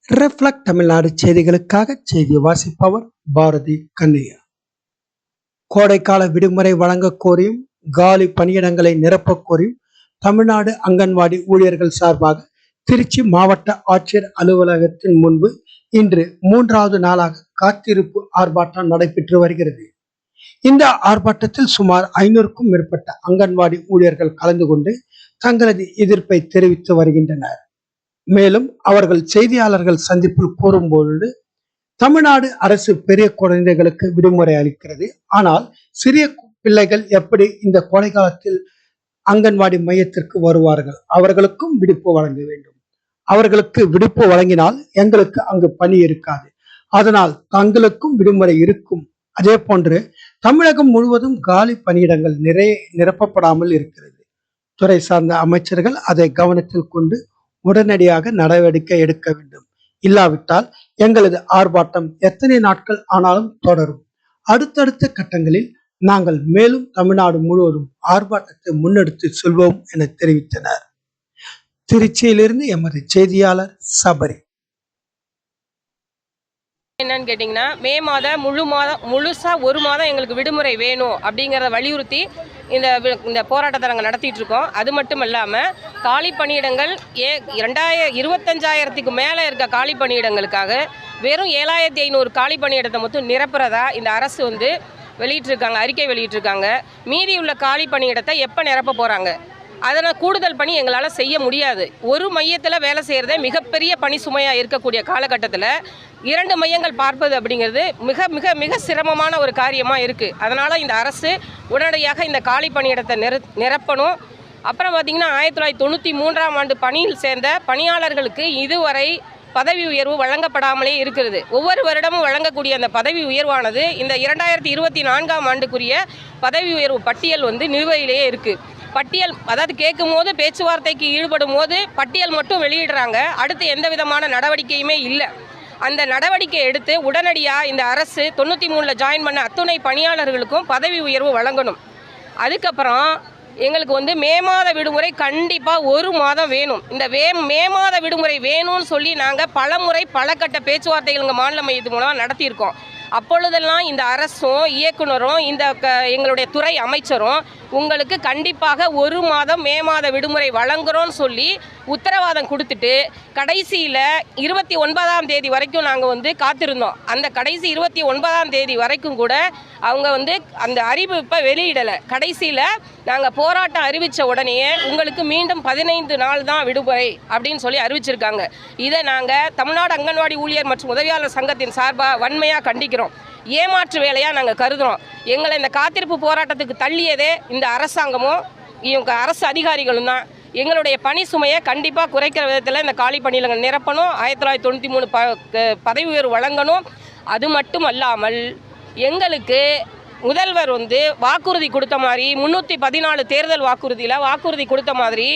Reflect Tamil Nadu செய்திகளுக்காக செய்தி வாசிப்பவர் பாரதி கண்ணையா. கோடைக்கால விடுமுறை வழங்க கோரியும் காலி பணியிடங்களை நிரப்ப கோரியும் தமிழ்நாடு அங்கன்வாடி ஊழியர்கள் சார்பாக திருச்சி மாவட்ட ஆட்சியர் அலுவலகத்தின் முன்பு இன்று 3வது நாளாக காத்திருப்பு ஆர்ப்பாட்டம் நடைபெற்று வருகிறது. இந்த ஆர்ப்பாட்டத்தில் சுமார் 500க்கும் மேற்பட்ட அங்கன்வாடி ஊழியர்கள் கலந்து கொண்டு தங்களது எதிர்ப்பை தெரிவித்து வருகின்றனர். மேலும் அவர்கள் செய்தியாளர்கள் சந்திப்பில் கூறும்போது, தமிழ்நாடு அரசு பெரிய குழந்தைகளுக்கு விடுமுறை அளிக்கிறது. ஆனால் சிறிய பிள்ளைகள் எப்படி இந்த கோடை காலத்தில் அங்கன்வாடி மையத்திற்கு வருவார்கள்? அவர்களுக்கும் விடுப்பு வழங்க வேண்டும். அவர்களுக்கு விடுப்பு வழங்கினால் எங்களுக்கு அங்கு பணி இருக்காது. அதனால் தங்களுக்கும் விடுமுறை இருக்கும். அதே போன்று தமிழகம் முழுவதும் காலி பணியிடங்கள் நிறைய நிரப்பப்படாமல் இருக்கிறது. துறை சார்ந்த அமைச்சர்கள் அதை கவனத்தில் கொண்டு உடனடியாக நடவடிக்கை எடுக்க வேண்டும். இல்லாவிட்டால் எங்களது ஆர்ப்பாட்டம் எத்தனை நாட்கள் ஆனாலும் தொடரும். அடுத்தடுத்த கட்டங்களில் நாங்கள் மேலும் தமிழ்நாடு முழுவதும் ஆர்ப்பாட்டத்தை முன்னெடுத்து செல்வோம் என தெரிவித்தனர். திருச்சியிலிருந்து எமது செய்தியாளர் சபரி. என்னன்னு கேட்டிங்கன்னா, மே மாதம் முழுசாக ஒரு மாதம் எங்களுக்கு விடுமுறை வேணும் அப்படிங்கிறத வலியுறுத்தி இந்த போராட்டத்தை நாங்கள் நடத்திட்டு இருக்கோம். அது மட்டும் இல்லாமல் காலி பணியிடங்கள் 25,000க்கு மேலே இருக்க காலி பணியிடங்களுக்காக வெறும் 7,500 காலி பணியிடத்தை மட்டும் நிரப்புறதா இந்த அரசு வெளியிட்டிருக்காங்க, அறிக்கை வெளியிட்டிருக்காங்க. மீதி உள்ள காலி பணியிடத்தை எப்போ நிரப்ப போகிறாங்க? அதனால் கூடுதல் பணி எங்களால் செய்ய முடியாது. ஒரு மையத்தில் வேலை செய்கிறதே மிகப்பெரிய பணி சுமையாக இருக்கக்கூடிய காலகட்டத்தில் 2 மையங்கள் பார்ப்பது அப்படிங்கிறது மிக மிக மிக சிரமமான ஒரு காரியமாக இருக்குது. அதனால் இந்த அரசு உடனடியாக இந்த காலி பணியிடத்தை நிரப்பணும். அப்புறம் பார்த்திங்கன்னா, 1993ஆம் ஆண்டு பணியில் சேர்ந்த பணியாளர்களுக்கு இதுவரை பதவி உயர்வு வழங்கப்படாமலே இருக்கிறது. ஒவ்வொரு வருடமும் வழங்கக்கூடிய அந்த பதவி உயர்வானது இந்த 2024ஆம் ஆண்டுக்குரிய பதவி உயர்வு பட்டியல் நிலுவையிலேயே இருக்குது. பட்டியல் கேட்கும் போது, பேச்சுவார்த்தைக்கு ஈடுபடும் போது பட்டியல் மட்டும் வெளியிடுறாங்க. அடுத்து எந்த விதமான நடவடிக்கையுமே இல்லை. அந்த நடவடிக்கை எடுத்து உடனடியாக இந்த அரசு 93ல் ஜாயின் பண்ண அத்துணை பணியாளர்களுக்கும் பதவி உயர்வு வழங்கணும். அதுக்கப்புறம் எங்களுக்கு மே மாத விடுமுறை கண்டிப்பாக ஒரு மாதம் வேணும். இந்த மே மாத விடுமுறை வேணும்னு சொல்லி நாங்கள் பல கட்ட பேச்சுவார்த்தைகள் மாநில மையத்து மூலமாக நடத்தியிருக்கோம். அப்பொழுதெல்லாம் இந்த அரசும் இயக்குனரும் எங்களுடைய துறை அமைச்சரும் உங்களுக்கு கண்டிப்பாக ஒரு மாதம் மே மாத விடுமுறை வழங்குகிறோன்னு சொல்லி உத்தரவாதம் கொடுத்துட்டு கடைசியில் 29ஆம் தேதி வரைக்கும் நாங்கள் காத்திருந்தோம். அந்த கடைசி 29ஆம் தேதி வரைக்கும் கூட அவங்க அந்த அறிவிப்பை வெளியிடலை. கடைசியில் நாங்கள் போராட்டம் அறிவித்த உடனே உங்களுக்கு மீண்டும் 15 நாள் தான் விடுமுறை அப்படின்னு சொல்லி அறிவிச்சிருக்காங்க. இதை நாங்கள் தமிழ்நாடு அங்கன்வாடி ஊழியர் மற்றும் உதவியாளர் சங்கத்தின் சார்பாக வன்மையாக கண்டிக்கிறோம். ஏமாற்று வேலையாக நாங்கள் கருதுகிறோம். எங்களை இந்த காத்திருப்பு போராட்டத்துக்கு தள்ளியதே இந்த அரசாங்கமும் இவங்க அரசு அதிகாரிகளும் தான். எங்களுடைய பணி சுமையை கண்டிப்பாக குறைக்கிற விதத்தில் இந்த காலி பணியிடங்கள் நிரப்பணும். 1993 பதவி உயர்வு வழங்கணும். அது மட்டும் அல்லாமல் எங்களுக்கு முதல்வர் வாக்குறுதி கொடுத்த மாதிரி 314 தேர்தல் வாக்குறுதி கொடுத்த மாதிரி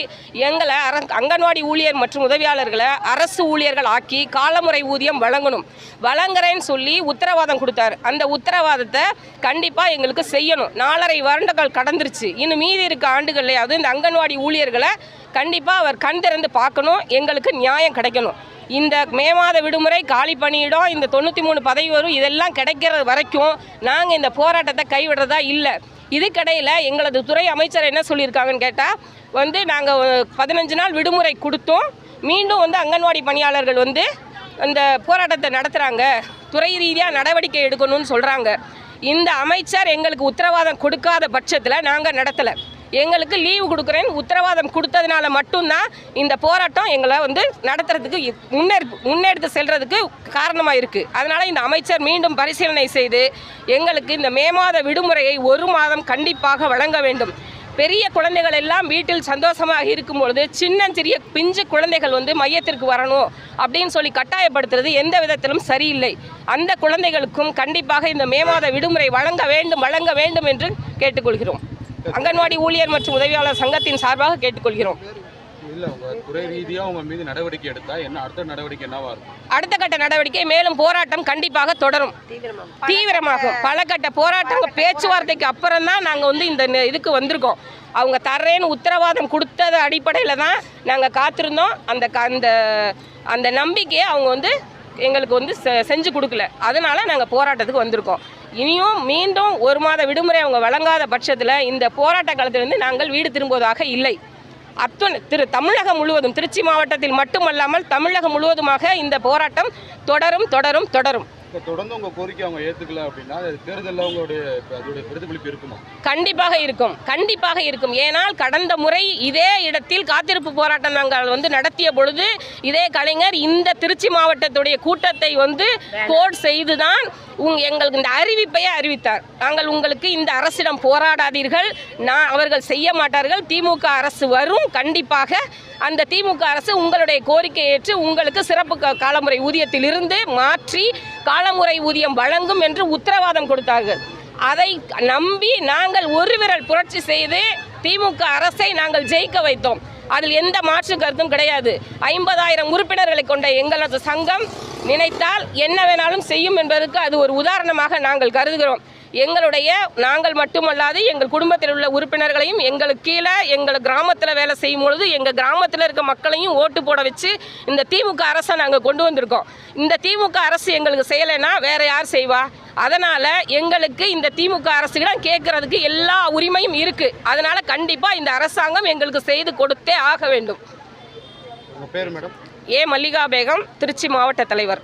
எங்களை அங்கன்வாடி ஊழியர் மற்றும் உதவியாளர்களை அரசு ஊழியர்கள் ஆக்கி காலமுறை ஊதியம் வழங்குறேன்னு சொல்லி உத்தரவாதம் கொடுத்தார். அந்த உத்தரவாதத்தை கண்டிப்பாக எங்களுக்கு செய்யணும். 4.5 வருடங்கள் கடந்துருச்சு. இன்னும் மீதி இருக்க ஆண்டுகள்லையாவது இந்த அங்கன்வாடி ஊழியர்களை கண்டிப்பாக அவர் கண் திறந்து பார்க்கணும். எங்களுக்கு நியாயம் கிடைக்கணும். இந்த மே மாத விடுமுறை, காலி பணியிடம், இந்த 93 பதவி வரும், இதெல்லாம் கிடைக்கிறது வரைக்கும் நாங்கள் இந்த போராட்டத்தை கைவிடுறதா இல்லை. இதுக்கடையில் எங்களது துறை அமைச்சர் என்ன சொல்லியிருக்காங்கன்னு கேட்டால் நாங்கள் 15 நாள் விடுமுறை கொடுத்தோம். மீண்டும் அங்கன்வாடி பணியாளர்கள் அந்த போராட்டத்தை நடத்துகிறாங்க, துறை ரீதியாக நடவடிக்கை எடுக்கணும்னு சொல்கிறாங்க. இந்த அமைச்சர் எங்களுக்கு உத்தரவாதம் கொடுக்காத பட்சத்தில் நாங்கள் நடத்தலை. எங்களுக்கு லீவு கொடுக்குறேன்னு உத்தரவாதம் கொடுத்ததுனால மட்டும்தான் இந்த போராட்டம் எங்களை நடத்துறதுக்கு முன்னெடுத்து செல்றதுக்கு காரணமாக இருக்குது. அதனால் இந்த அமைச்சர் மீண்டும் பரிசீலனை செய்து எங்களுக்கு இந்த மே மாத விடுமுறையை ஒரு மாதம் கண்டிப்பாக வழங்க வேண்டும். பெரிய குழந்தைகள் எல்லாம் வீட்டில் சந்தோஷமாக இருக்கும்பொழுது சிறிய பிஞ்சு குழந்தைகள் மையத்திற்கு வரணும் அப்படின்னு சொல்லி கட்டாயப்படுத்துறது எந்த விதத்திலும் சரியில்லை. அந்த குழந்தைகளுக்கும் கண்டிப்பாக இந்த மே மாத விடுமுறை வழங்க வேண்டும் என்று கேட்டுக்கொள்கிறோம். அங்கன்வாடி ஊழியர் மற்றும் உதவியாளர் சங்கத்தின் சார்பாக கேட்டுக்கொள்கிறோம். இல்ல உங்க துறை ரீதியா உங்க மீது நடவடிக்கை எடுத்தா என்ன அடுத்த நடவடிக்கை என்னவா இருக்கும்? அடுத்த கட்ட நடவடிக்கை மேலும் போராட்டம் கண்டிப்பாக தொடரும், தீவிரமாகும். பல கட்ட போராட்டம் பேச்சுவார்த்தைக்கு அப்புறம் தான் நாங்கள் வந்து இந்த இதுக்கு வந்திருக்கோம். அவங்க தர்றேன்னு உத்தரவாதம் கொடுத்தது அடிப்படையில் தான் நாங்கள் காத்திருந்தோம். அந்த நம்பிக்கையை அவங்க வந்து எங்களுக்கு வந்து செஞ்சு கொடுக்கல. அதனால நாங்கள் போராட்டத்துக்கு வந்திருக்கோம். இனியும் மீண்டும் 1 மாத விடுமுறை அவங்க வழங்காத பட்சத்தில் இந்த போராட்ட காலத்திலிருந்து நாங்கள் வீடு திரும்புவதாக இல்லை. தமிழகம் முழுவதும், திருச்சி மாவட்டத்தில் மட்டுமல்லாமல் தமிழகம் முழுவதுமாக இந்த போராட்டம் தொடரும் தொடரும் தொடரும். தொடர்ந்து உங்க கோரிக்கை அவங்க ஏத்துக்கல அப்படின்னா தேர்தலில் உங்களுடைய அதோட பிரதிபலிப்பு இருக்குமா? கண்டிப்பாக இருக்கும், கண்டிப்பாக இருக்கும். ஏனால் கடந்த முறை இதே இடத்தில் காத்திருப்பு போராட்டம் நாங்கள் வந்து நடத்திய பொழுது இதே கலைஞர் இந்த திருச்சி மாவட்டத்துடைய கூட்டத்தை வந்து கோட் செய்துதான் எங்களுக்கு இந்த அறிவிப்பையே அறிவித்தார். நாங்கள் உங்களுக்கு இந்த அரசிடம் போராடாதீர்கள், அவர்கள் செய்ய மாட்டார்கள், திமுக அரசு வரும், கண்டிப்பாக அந்த திமுக அரசு உங்களுடைய கோரிக்கை ஏற்று உங்களுக்கு சிறப்பு காலமுறை ஊதியத்தில் இருந்து மாற்றி காலமுறை ஊதியம் வழங்கும் என்று உத்தரவாதம் கொடுத்தார்கள். அதை நம்பி நாங்கள் ஒரு விரல் புரட்சி செய்து திமுக அரசை நாங்கள் ஜெயிக்க வைத்தோம். அதில் எந்த மாற்று கருத்தும் கிடையாது. 50,000 உறுப்பினர்களை கொண்ட எங்களது சங்கம் நினைத்தால் என்ன வேணாலும் செய்யும் என்பதற்கு அது ஒரு உதாரணமாக நாங்கள் கருதுகிறோம். நாங்கள் மட்டுமல்லாது எங்கள் குடும்பத்தில் உள்ள உறுப்பினர்களையும் எங்களுக்கு கீழே எங்கள் கிராமத்தில் வேலை செய்யும் பொழுது எங்கள் கிராமத்தில் இருக்க மக்களையும் ஓட்டு போட வச்சு இந்த திமுக அரசை நாங்கள் கொண்டு வந்திருக்கோம். இந்த திமுக அரசு எங்களுக்கு செய்யலைன்னா வேற யார் செய்வா? அதனால் எங்களுக்கு இந்த திமுக அரசுகிடம் கேட்கறதுக்கு எல்லா உரிமையும் இருக்குது. அதனால் கண்டிப்பாக இந்த அரசாங்கம் எங்களுக்கு செய்து கொடுத்தே ஆக வேண்டும். உங்கள் பேர் மேடம்? மல்லிகா பேகம், திருச்சி மாவட்ட தலைவர்.